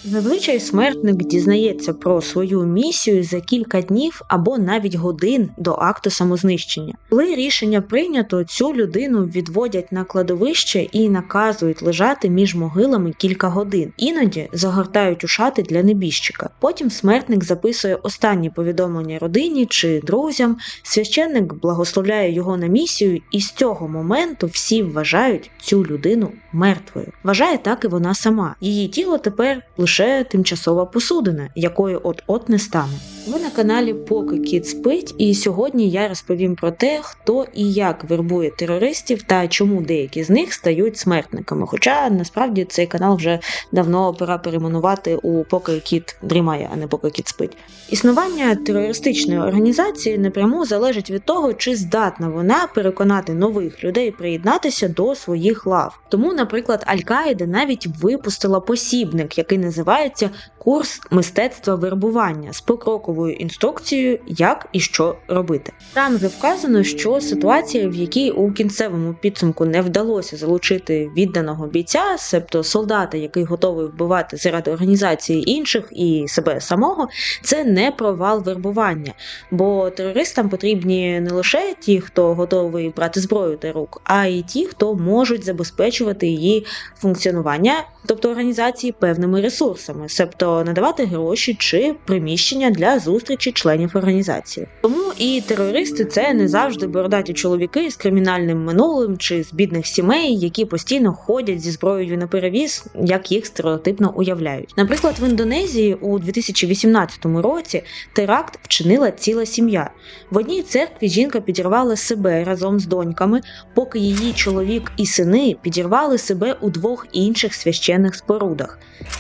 Зазвичай смертник дізнається про свою місію за кілька днів або навіть годин до акту самознищення. Коли рішення прийнято, цю людину відводять на кладовище і наказують лежати між могилами кілька годин. Іноді загортають у шати для небіжчика. Потім смертник записує останні повідомлення родині чи друзям, священник благословляє його на місію, і з цього моменту всі вважають цю людину мертвою. Вважає так і вона сама. Її тіло тепер лише тимчасова посудина, якою от-от не стане. Ви на каналі Поки Кіт спить, і сьогодні я розповім про те, хто і як вербує терористів та чому деякі з них стають смертниками. Хоча, насправді, цей канал вже давно пора перейменувати у Поки Кіт дрімає, а не Поки Кіт спить. Існування терористичної організації напряму залежить від того, чи здатна вона переконати нових людей приєднатися до своїх лав. Тому, наприклад, Аль-Каїда навіть випустила посібник, який називається «Курс мистецтва вербування» з покроковою інструкцією, як і що робити. Там же вказано, що ситуація, в якій у кінцевому підсумку не вдалося залучити відданого бійця, себто солдата, який готовий вбивати заради організації інших і себе самого, це не провал вербування, бо терористам потрібні не лише ті, хто готовий брати зброю до рук, а й ті, хто можуть забезпечувати її функціонування, тобто організації, певними ресурсами, себто надавати гроші чи приміщення для зустрічі членів організації. Тому і терористи – це не завжди бородаті чоловіки з кримінальним минулим чи з бідних сімей, які постійно ходять зі зброєю наперевіз, як їх стереотипно уявляють. Наприклад, в Індонезії у 2018 році теракт вчинила ціла сім'я. В одній церкві жінка підірвала себе разом з доньками, поки її чоловік і сини підірвали себе у двох інших священних спорудах.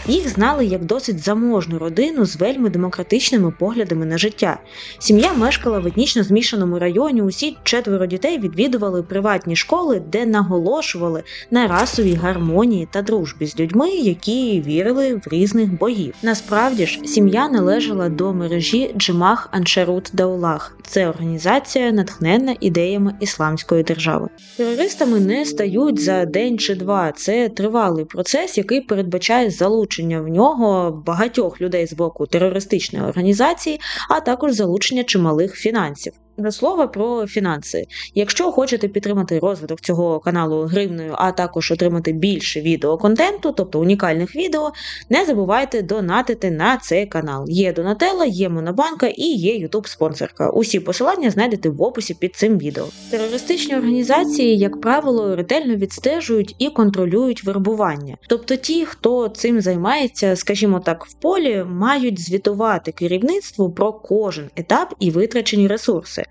Їх знали як досить заможну родину з вельми демократичними поглядами на життя. Сім'я мешкала в етнічно змішаному районі, усі 4 дітей відвідували приватні школи, де наголошували на расовій гармонії та дружбі з людьми, які вірили в різних богів. Насправді ж, сім'я належала до мережі Джемах Ансарут Даулах. Це організація, натхненна ідеями ісламської держави. Терористами не стають за день чи два. Це тривалий процес, який передбачає залучення в нього багатьох людей з боку терористичної організації, а також залучення чималих фінансів. До слова про фінанси. Якщо хочете підтримати розвиток цього каналу гривнею, а також отримати більше відеоконтенту, тобто унікальних відео, не забувайте донатити на цей канал. Є Донателла, є Монобанка і є YouTube-спонсорка. Усі посилання знайдете в описі під цим відео. Терористичні організації, як правило, ретельно відстежують і контролюють вербування. Тобто ті, хто цим займається, скажімо так, в полі, мають звітувати керівництву про кожен етап і витрачені ресурси.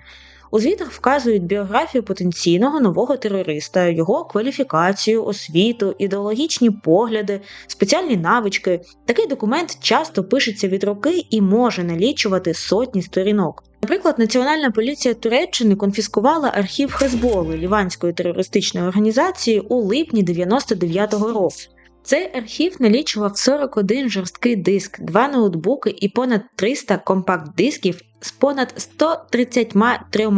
У звітах вказують біографію потенційного нового терориста, його кваліфікацію, освіту, ідеологічні погляди, спеціальні навички. Такий документ часто пишеться від руки і може налічувати сотні сторінок. Наприклад, Національна поліція Туреччини конфіскувала архів Хезболи, ліванської терористичної організації, у липні 1999 року. Цей архів налічував 41 жорсткий диск, 2 ноутбуки і понад 300 компакт-дисків з понад 133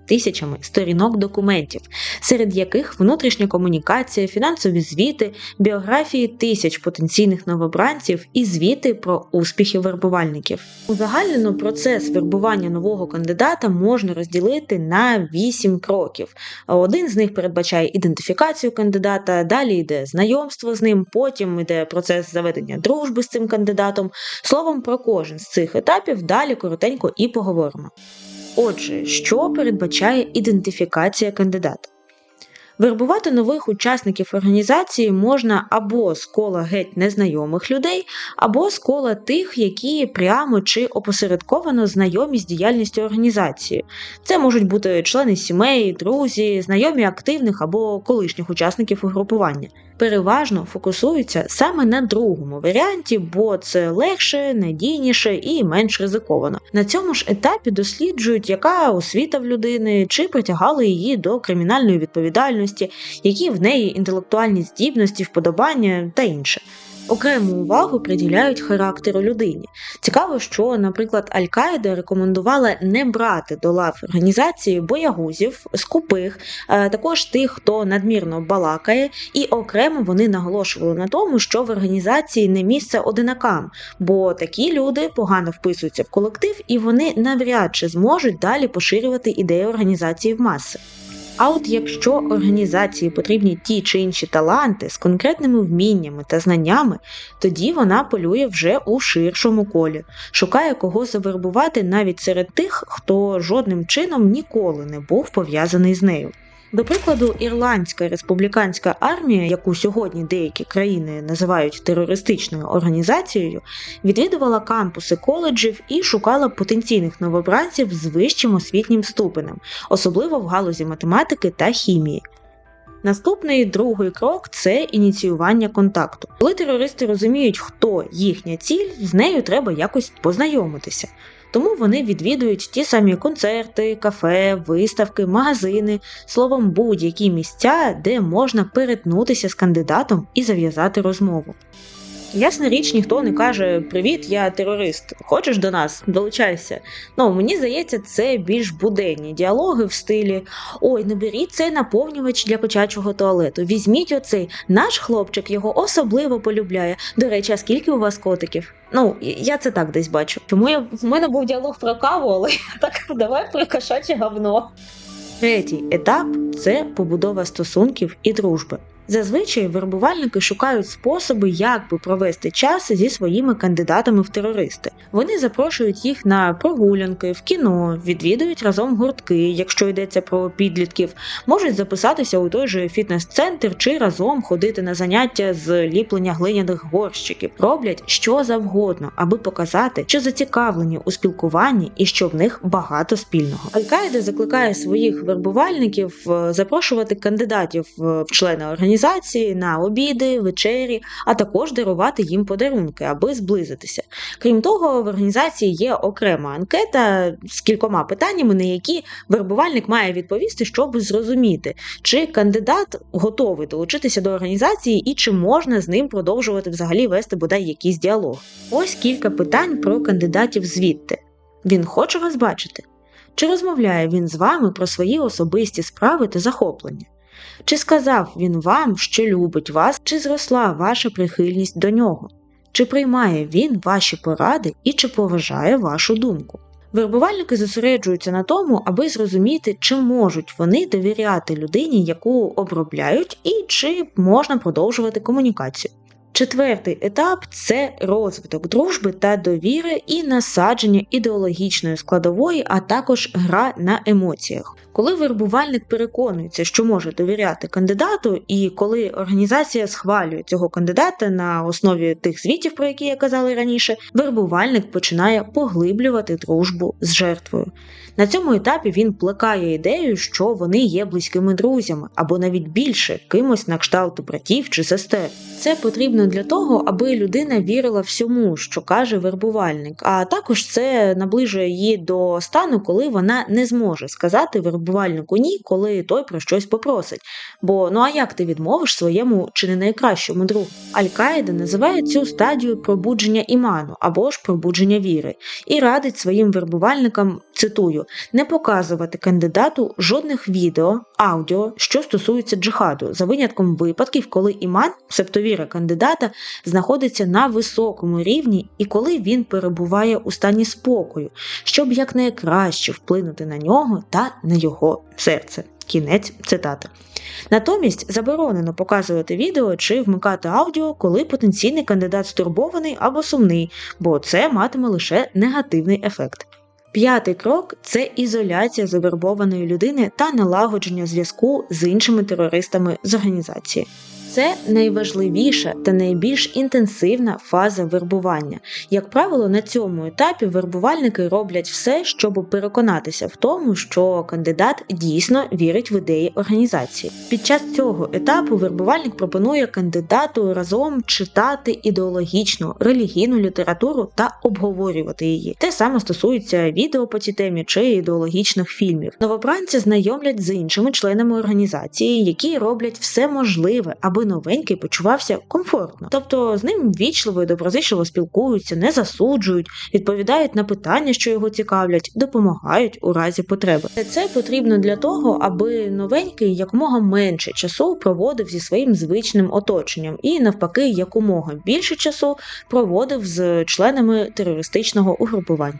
тисячами сторінок документів, серед яких внутрішня комунікація, фінансові звіти, біографії тисяч потенційних новобранців і звіти про успіхи вербувальників. Узагальнено процес вербування нового кандидата можна розділити на 8 кроків. Один з них передбачає ідентифікацію кандидата, далі йде знайомство з ним, потім йде процес заведення дружби з цим кандидатом. Словом, про кожен з цих етапів далі коротенько і поговоримо. Отже, що передбачає ідентифікація кандидата? Вербувати нових учасників організації можна або з кола геть незнайомих людей, або з кола тих, які прямо чи опосередковано знайомі з діяльністю організації. Це можуть бути члени сімей, друзі, знайомі активних або колишніх учасників угрупування. Переважно фокусуються саме на другому варіанті, бо це легше, надійніше і менш ризиковано. На цьому ж етапі досліджують, яка освіта в людини, чи притягали її до кримінальної відповідальності, які в неї інтелектуальні здібності, вподобання та інше. Окрему увагу приділяють характеру людині. Цікаво, що, наприклад, Аль-Каїда рекомендувала не брати до лав організації боягузів, скупих, також тих, хто надмірно балакає, і окремо вони наголошували на тому, що в організації не місце одинакам, бо такі люди погано вписуються в колектив і вони навряд чи зможуть далі поширювати ідеї організації в маси. А от якщо організації потрібні ті чи інші таланти з конкретними вміннями та знаннями, тоді вона полює вже у ширшому колі, шукає кого завербувати навіть серед тих, хто жодним чином ніколи не був пов'язаний з нею. До прикладу, Ірландська республіканська армія, яку сьогодні деякі країни називають терористичною організацією, відвідувала кампуси коледжів і шукала потенційних новобранців з вищим освітнім ступенем, особливо в галузі математики та хімії. Наступний, другий крок – це ініціювання контакту. Коли терористи розуміють, хто їхня ціль, з нею треба якось познайомитися. Тому вони відвідують ті самі концерти, кафе, виставки, магазини, словом, будь-які місця, де можна перетнутися з кандидатом і зав'язати розмову. Ясна річ, ніхто не каже «Привіт, я терорист, хочеш до нас? Долучайся». Мені здається, це більш буденні діалоги в стилі «Ой, не беріть цей наповнювач для котячого туалету, візьміть оцей, наш хлопчик його особливо полюбляє. До речі, а скільки у вас котиків?» Я це так десь бачу. В мене був діалог про каву, але так давай про кошаче говно. Третій етап – це побудова стосунків і дружби. Зазвичай вербувальники шукають способи, як би провести час зі своїми кандидатами в терористи. Вони запрошують їх на прогулянки, в кіно, відвідують разом гуртки, якщо йдеться про підлітків, можуть записатися у той же фітнес-центр чи разом ходити на заняття з ліплення глиняних горщиків. Роблять що завгодно, аби показати, що зацікавлені у спілкуванні і що в них багато спільного. Аль-Каїда закликає своїх вербувальників запрошувати кандидатів в члени організації на обіди, вечері, а також дарувати їм подарунки, аби зблизитися. Крім того, в організації є окрема анкета з кількома питаннями, на які вербувальник має відповісти, щоб зрозуміти, чи кандидат готовий долучитися до організації і чи можна з ним продовжувати взагалі вести бодай якийсь діалог. Ось кілька питань про кандидатів звідти. Він хоче вас бачити? Чи розмовляє він з вами про свої особисті справи та захоплення? Чи сказав він вам, що любить вас, чи зросла ваша прихильність до нього? Чи приймає він ваші поради і чи поважає вашу думку? Вербувальники зосереджуються на тому, аби зрозуміти, чи можуть вони довіряти людині, яку обробляють, і чи можна продовжувати комунікацію. Четвертий етап – це розвиток дружби та довіри і насадження ідеологічної складової, а також гра на емоціях. Коли вербувальник переконується, що може довіряти кандидату, і коли організація схвалює цього кандидата на основі тих звітів, про які я казала раніше, вербувальник починає поглиблювати дружбу з жертвою. На цьому етапі він плекає ідею, що вони є близькими друзями, або навіть більше, кимось на кшталт братів чи сестер. Це потрібно для того, аби людина вірила всьому, що каже вербувальник, а також це наближує її до стану, коли вона не зможе сказати вербувальнику «ні», коли той про щось попросить. Бо, а як ти відмовиш своєму чи не найкращому другу? Аль-Каїда називає цю стадію пробудження іману, або ж пробудження віри, і радить своїм вербувальникам, цитую, не показувати кандидату жодних відео, аудіо, що стосуються джихаду, за винятком випадків, коли іман, себто віра кандидата, знаходиться на високому рівні і коли він перебуває у стані спокою, щоб якнайкраще вплинути на нього та на його серце. Кінець цитати. Натомість заборонено показувати відео чи вмикати аудіо, коли потенційний кандидат стурбований або сумний, бо це матиме лише негативний ефект. П'ятий крок – це ізоляція завербованої людини та налагодження зв'язку з іншими терористами з організації. Це найважливіша та найбільш інтенсивна фаза вербування. Як правило, на цьому етапі вербувальники роблять все, щоб переконатися в тому, що кандидат дійсно вірить в ідеї організації. Під час цього етапу вербувальник пропонує кандидату разом читати ідеологічну, релігійну літературу та обговорювати її. Те саме стосується відео по цій темі чи ідеологічних фільмів. Новобранці знайомлять з іншими членами організації, які роблять все можливе, аби аби новенький почувався комфортно. Тобто з ним ввічливо і доброзичливо спілкуються, не засуджують, відповідають на питання, що його цікавлять, допомагають у разі потреби. Це потрібно для того, аби новенький якомога менше часу проводив зі своїм звичним оточенням і навпаки якомога більше часу проводив з членами терористичного угрупування.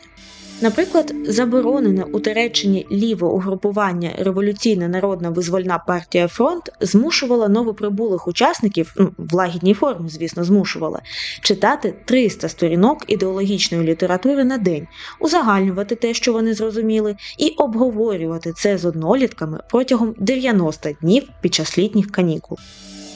Наприклад, заборонене у Туреччині ліве угрупування Революційна народна визвольна партія «Фронт» змушувала новоприбулих учасників, в лагідній формі, звісно, змушувала, читати 300 сторінок ідеологічної літератури на день, узагальнювати те, що вони зрозуміли, і обговорювати це з однолітками протягом 90 днів під час літніх канікул.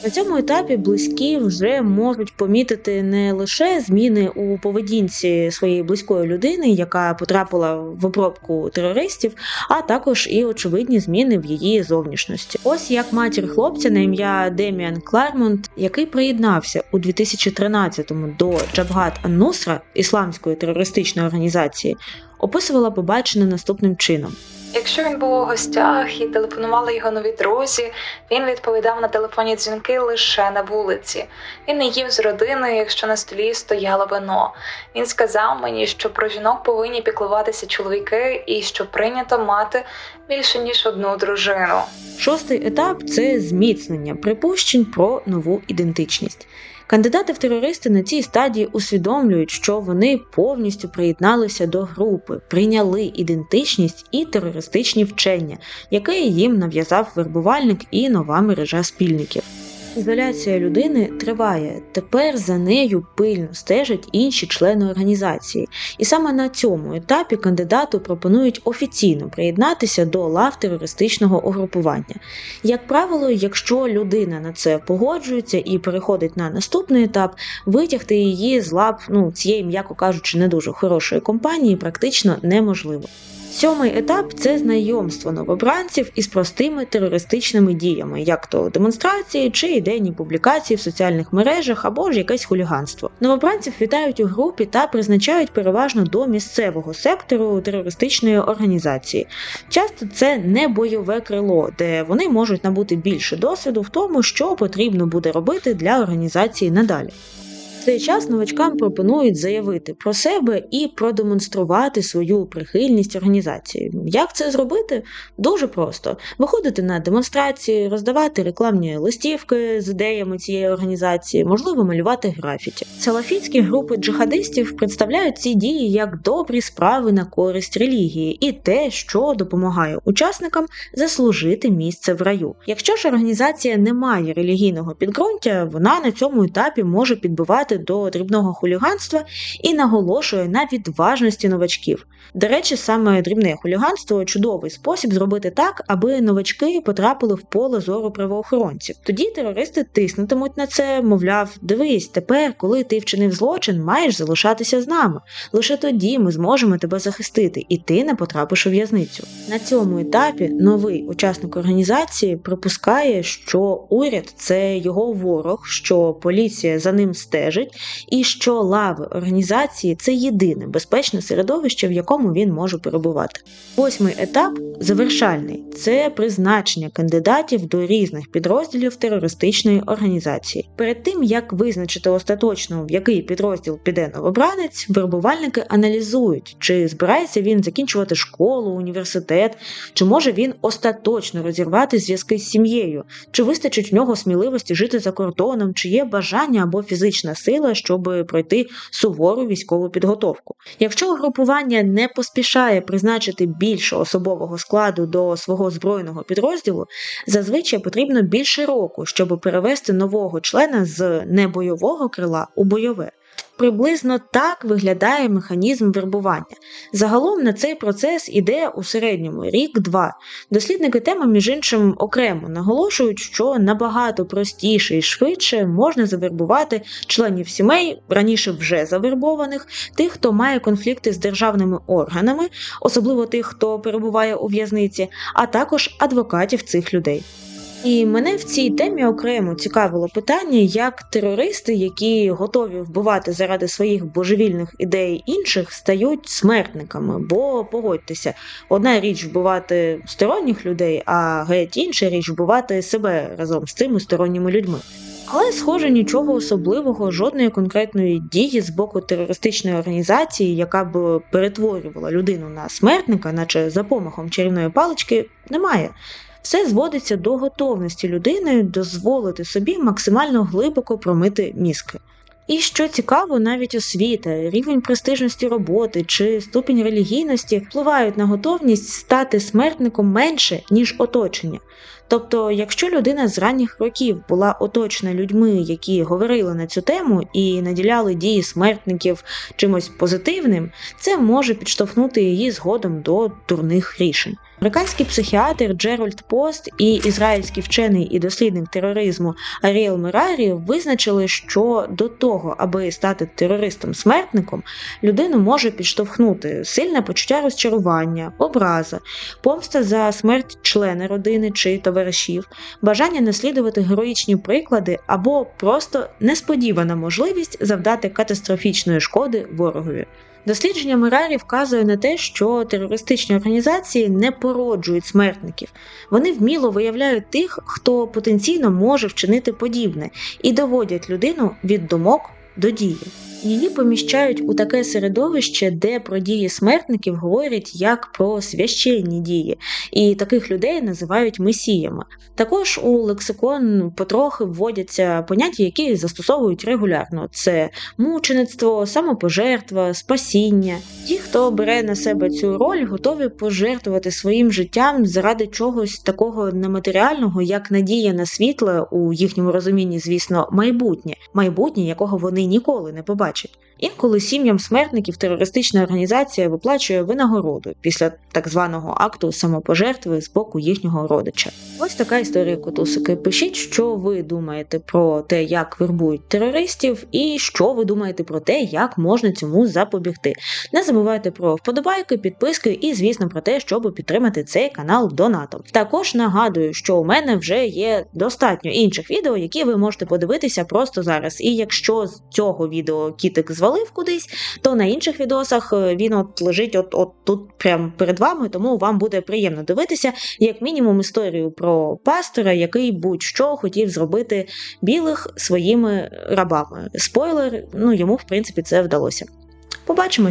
На цьому етапі близькі вже можуть помітити не лише зміни у поведінці своєї близької людини, яка потрапила в обробку терористів, а також і очевидні зміни в її зовнішності. Ось як матір хлопця на ім'я Деміан Клармонт, який приєднався у 2013-му до Джабгат ан-Нусра, ісламської терористичної організації, описувала побачене наступним чином. Якщо він був у гостях і телефонували його нові друзі, він відповідав на телефонні дзвінки лише на вулиці. Він не їв з родиною, якщо на столі стояло вино. Він сказав мені, що про жінок повинні піклуватися чоловіки і що прийнято мати більше ніж одну дружину. Шостий етап – це зміцнення припущень про нову ідентичність. Кандидати в терористи на цій стадії усвідомлюють, що вони повністю приєдналися до групи, прийняли ідентичність і терористичні вчення, яке їм нав'язав вербувальник і нова мережа спільників. Ізоляція людини триває, тепер за нею пильно стежать інші члени організації. І саме на цьому етапі кандидату пропонують офіційно приєднатися до лав терористичного угрупування. Як правило, якщо людина на це погоджується і переходить на наступний етап, витягти її з лап цієї, м'яко кажучи, не дуже хорошої компанії практично неможливо. Сьомий етап – це знайомство новобранців із простими терористичними діями, як то демонстрації чи ідейні публікації в соціальних мережах або ж якесь хуліганство. Новобранців вітають у групі та призначають переважно до місцевого сектору терористичної організації. Часто це не бойове крило, де вони можуть набути більше досвіду в тому, що потрібно буде робити для організації надалі. В цей час новачкам пропонують заявити про себе і продемонструвати свою прихильність організації. Як це зробити? Дуже просто. Виходити на демонстрації, роздавати рекламні листівки з ідеями цієї організації, можливо, малювати графіті. Салафітські групи джихадистів представляють ці дії як добрі справи на користь релігії і те, що допомагає учасникам заслужити місце в раю. Якщо ж організація не має релігійного підґрунтя, вона на цьому етапі може підбивати до дрібного хуліганства і наголошує на відважності новачків. До речі, саме дрібне хуліганство – чудовий спосіб зробити так, аби новачки потрапили в поле зору правоохоронців. Тоді терористи тиснутимуть на це, мовляв, дивись, тепер, коли ти вчинив злочин, маєш залишатися з нами. Лише тоді ми зможемо тебе захистити, і ти не потрапиш у в'язницю. На цьому етапі новий учасник організації припускає, що уряд – це його ворог, що поліція за ним стежить, і що лави організації – це єдине безпечне середовище, в якому він може перебувати. Восьмий етап – завершальний. Це призначення кандидатів до різних підрозділів терористичної організації. Перед тим, як визначити остаточно, в який підрозділ піде новобранець, вербувальники аналізують, чи збирається він закінчувати школу, університет, чи може він остаточно розірвати зв'язки з сім'єю, чи вистачить в нього сміливості жити за кордоном, чи є бажання або фізична сила, щоб пройти сувору військову підготовку. Якщо угрупування не поспішає призначити більше особового складу до свого збройного підрозділу, зазвичай потрібно більше року, щоб перевести нового члена з небойового крила у бойове. Приблизно так виглядає механізм вербування. Загалом на цей процес іде у середньому рік-два. Дослідники теми, між іншим, окремо наголошують, що набагато простіше і швидше можна завербувати членів сімей, раніше вже завербованих, тих, хто має конфлікти з державними органами, особливо тих, хто перебуває у в'язниці, а також адвокатів цих людей. І мене в цій темі окремо цікавило питання, як терористи, які готові вбивати заради своїх божевільних ідей інших, стають смертниками. Бо, погодьтеся, одна річ вбивати сторонніх людей, а геть інша річ вбивати себе разом з цими сторонніми людьми. Але, схоже, нічого особливого, жодної конкретної дії з боку терористичної організації, яка б перетворювала людину на смертника, наче за помахом чарівної палички, немає. Все зводиться до готовності людини дозволити собі максимально глибоко промити мізки. І що цікаво, навіть освіта, рівень престижності роботи чи ступінь релігійності впливають на готовність стати смертником менше, ніж оточення. Тобто, якщо людина з ранніх років була оточена людьми, які говорили на цю тему і наділяли дії смертників чимось позитивним, це може підштовхнути її згодом до дурних рішень. Американський психіатр Джеральд Пост і ізраїльський вчений і дослідник тероризму Аріел Мерарі визначили, що до того, аби стати терористом-смертником, людину може підштовхнути сильне почуття розчарування, образа, помста за смерть члена родини чи товаришів, бажання наслідувати героїчні приклади або просто несподівана можливість завдати катастрофічної шкоди ворогові. Дослідження Мерарі вказує на те, що терористичні організації не породжують смертників. Вони вміло виявляють тих, хто потенційно може вчинити подібне, і доводять людину від думок до дії. Її поміщають у таке середовище, де про дії смертників говорять як про священні дії, і таких людей називають месіями. Також у лексикон потрохи вводяться поняття, які застосовують регулярно. Це мучеництво, самопожертва, спасіння. Ті, хто бере на себе цю роль, готові пожертвувати своїм життям заради чогось такого нематеріального, як надія на світле, у їхньому розумінні, звісно, майбутнє, якого вони ніколи не побачать. Інколи сім'ям смертників терористична організація виплачує винагороду після так званого акту самопожертви з боку їхнього родича. Ось така історія, котусики. Пишіть, що ви думаєте про те, як вербують терористів, і що ви думаєте про те, як можна цьому запобігти. Не забувайте про вподобайки, підписки і, звісно, про те, щоб підтримати цей канал донатом. Також нагадую, що у мене вже є достатньо інших відео, які ви можете подивитися просто зараз. І якщо з цього відео кітик звалив кудись, то на інших відосах він лежить тут прямо перед вами, тому вам буде приємно дивитися, як мінімум, історію про пастора, який будь-що хотів зробити білих своїми рабами. Спойлер, йому, в принципі, це вдалося. Побачимось!